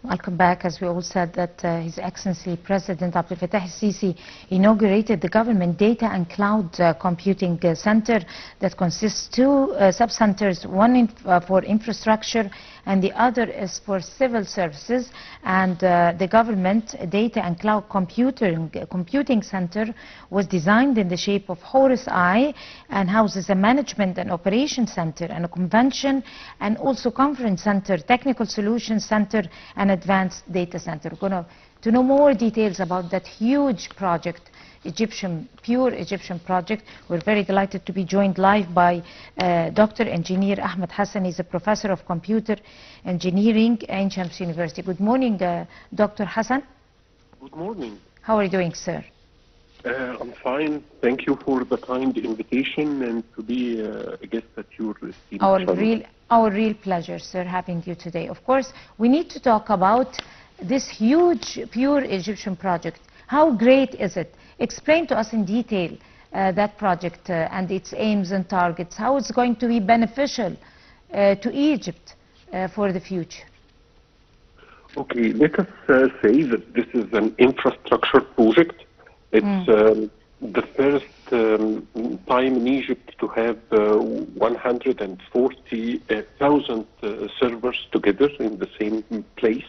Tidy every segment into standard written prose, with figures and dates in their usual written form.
Welcome back. As we all said that His Excellency President Abdel Fattah al-Sisi inaugurated the Government Data and Cloud Computing Center that consists two sub-centers, one for infrastructure and the other is for civil services. And the Government Data and Cloud Computing Center was designed in the shape of Horus Eye and houses a management and operation center and a convention and also conference center, technical solutions center and advanced data center. We're going to know more details about that huge project, pure Egyptian project. We're very delighted to be joined live by Dr. Engineer Ahmed Hasan. He's a professor of computer engineering at Ain Shams University. Good morning, Dr. Hasan. Good morning. How are you doing, sir? I'm fine. Thank you for the kind invitation and to be a guest at your esteemed Our real pleasure, sir, having you today. Of course, we need to talk about this huge, pure Egyptian project. How great is it? Explain to us in detail that project and its aims and targets, how it's going to be beneficial to Egypt for the future. Okay, let us say that this is an infrastructure project. It's the first time in Egypt to have 140,000 servers together in the same place.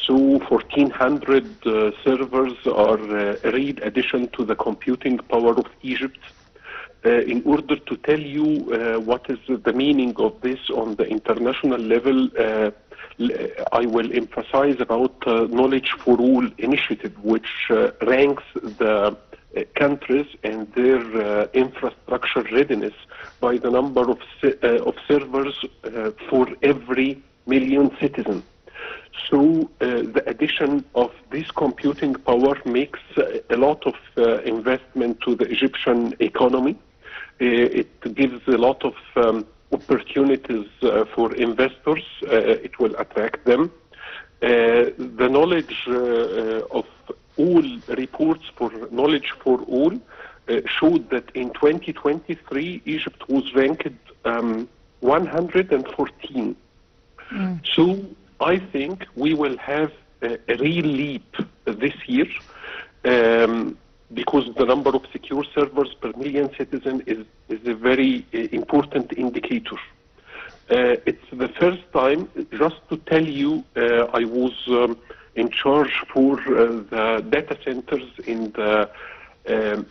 So 1,400 servers are a real addition to the computing power of Egypt. In order to tell you what is the meaning of this on the international level, I will emphasize about Knowledge for All initiative, which ranks the countries and their infrastructure readiness by the number of servers for every million citizens. So the addition of this computing power makes a lot of investment to the Egyptian economy. It gives a lot of opportunities for investors. It will attract them. The knowledge of all reports for Knowledge for All showed that in 2023 Egypt was ranked 114. So I think we will have a real leap this year because the number of secure servers per million citizens is a very important indicator. It's the first time, just to tell you, I was in charge for the data centers in the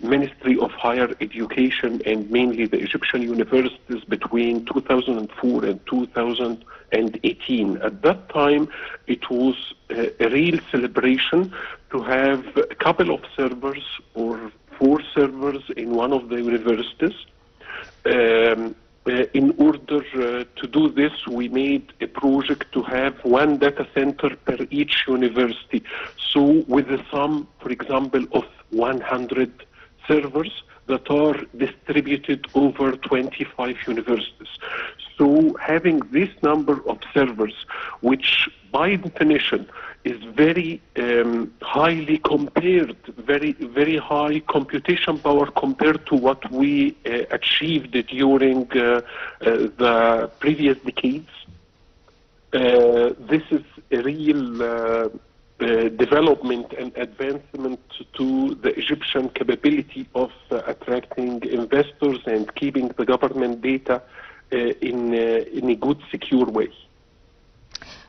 Ministry of Higher Education and mainly the Egyptian universities between 2004 and 2018. At that time, it was a real celebration to have a couple of servers or 4 servers in one of the universities. In order to do this, we made a project to have 1 data center per each university. So with a sum, for example, of 100 servers that are distributed over 25 universities. So having this number of servers, which by definition is very highly compared, very high computation power compared to what we achieved during the previous decades. This is a real development and advancement to the Egyptian capability of attracting investors and keeping the government data in a good, secure way.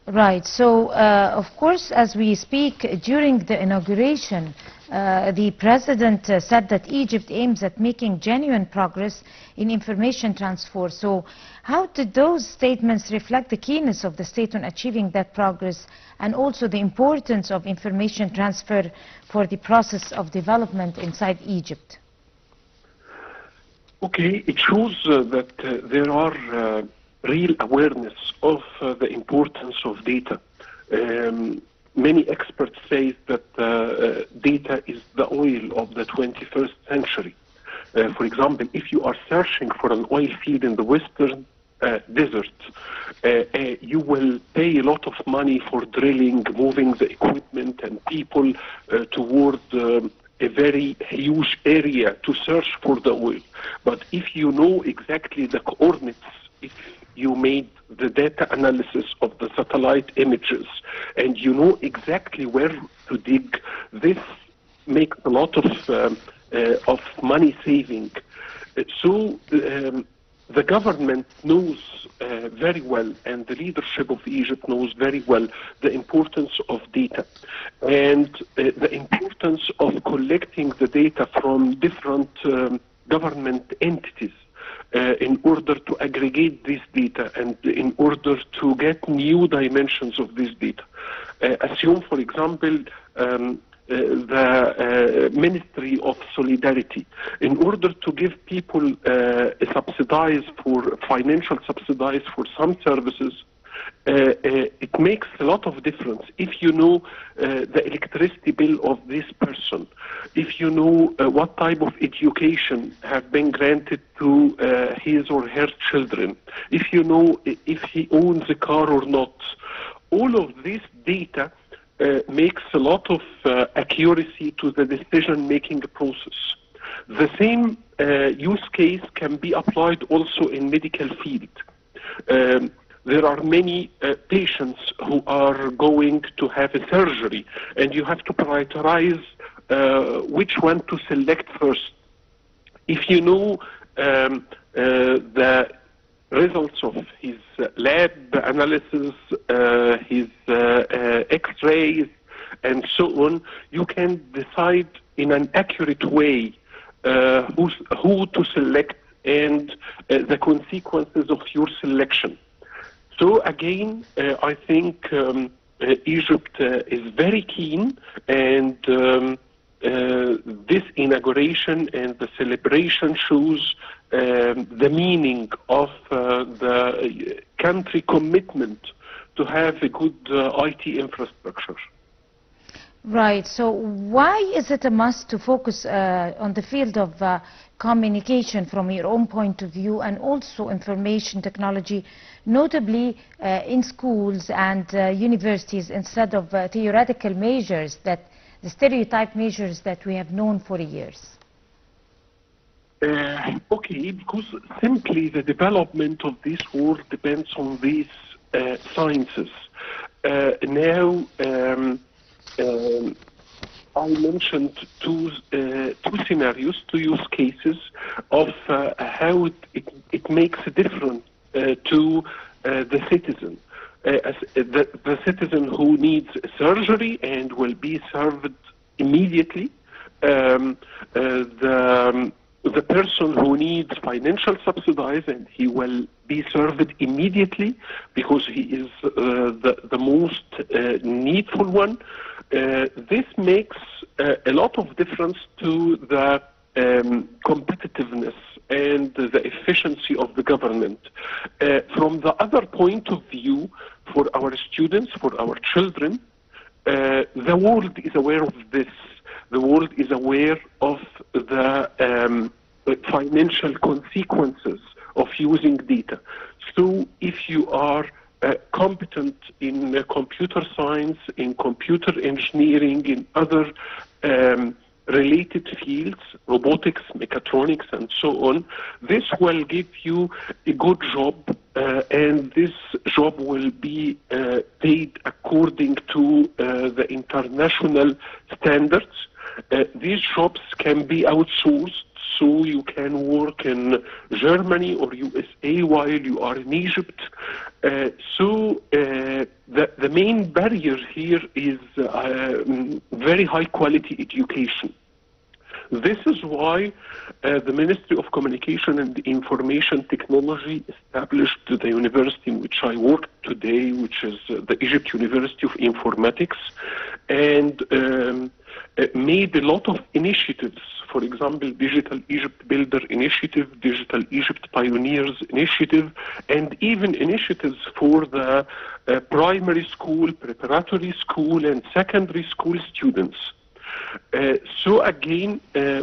Right. So, of course, as we speak, during the inauguration, the President said that Egypt aims at making genuine progress in information transfer. So how did those statements reflect the keenness of the state on achieving that progress and also the importance of information transfer for the process of development inside Egypt? Okay, it shows that there are real awareness of the importance of data. Many experts say that data is the oil of the 21st century. For example, if you are searching for an oil field in the western desert, you will pay a lot of money for drilling, moving the equipment and people toward a very huge area to search for the oil. But if you know exactly the coordinates, if you made the data analysis of the satellite images, and you know exactly where to dig, this makes a lot of money saving. So the government knows very well, and the leadership of Egypt knows very well the importance of data and the importance of collecting the data from different government entities in order to aggregate this data and in order to get new dimensions of this data. Assume, for example, the Ministry of Solidarity. In order to give people financial subsidize for some services, it makes a lot of difference if you know the electricity bill of this person, if you know what type of education have been granted to his or her children, if you know if he owns a car or not. All of this data makes a lot of accuracy to the decision-making process. The same use case can be applied also in medical field. There are many patients who are going to have a surgery, and you have to prioritize which one to select first. If you know the results of his lab analysis, his x-rays, and so on, you can decide in an accurate way who to select and the consequences of your selection. So again, I think Egypt is very keen, and this inauguration and the celebration shows the meaning of the country commitment to have a good IT infrastructure. Right. So why is it a must to focus on the field of communication from your own point of view, and also information technology, notably in schools and universities, instead of theoretical measures, that the stereotype measures that we have known for years? Okay, because simply the development of this world depends on these sciences. Now, I mentioned two scenarios, two use cases of how it makes a difference to the citizen. The citizen who needs surgery and will be served immediately, the person who needs financial subsidies, and he will be served immediately because he is the most needful one. This makes a lot of difference to the competitiveness and the efficiency of the government. From the other point of view, for our students, for our children, the world is aware of this. The world is aware of the financial consequences of using data. So if you are competent in computer science, in computer engineering, in other related fields, robotics, mechatronics, and so on, this will give you a good job, and this job will be paid according to the international standards. These jobs can be outsourced, so you can work in Germany or USA while you are in Egypt. So the main barrier here is very high quality education. This is why the Ministry of Communication and Information Technology established the university in which I work today, which is the Egypt University of Informatics, and made a lot of initiatives. For example, Digital Egypt Builder Initiative, Digital Egypt Pioneers Initiative, and even initiatives for the primary school, preparatory school, and secondary school students. So again,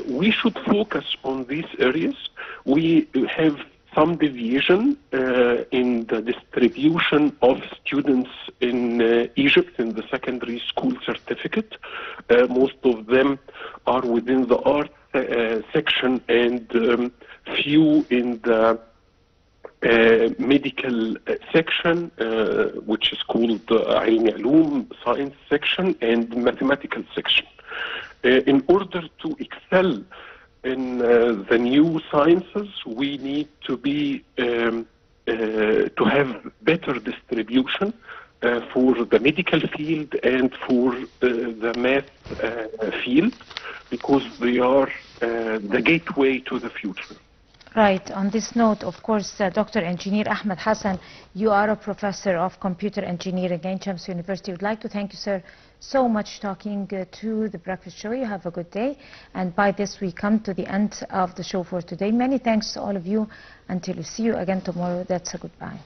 we should focus on these areas. We have some deviation in the distribution of students in Egypt in the secondary school certificate. Most of them are within the art section, and few in the medical section, which is called علم علوم science section, and mathematical section. In order to excel in the new sciences, we need to be to have better distribution for the medical field and for the math field, because they are the gateway to the future. Right. On this note, of course, Dr. Engineer Ahmed Hasan, you are a professor of computer engineering at Ain Shams University. We'd like to thank you, sir, so much talking to the Breakfast Show. You have a good day. And by this, we come to the end of the show for today. Many thanks to all of you. Until we see you again tomorrow, that's a goodbye.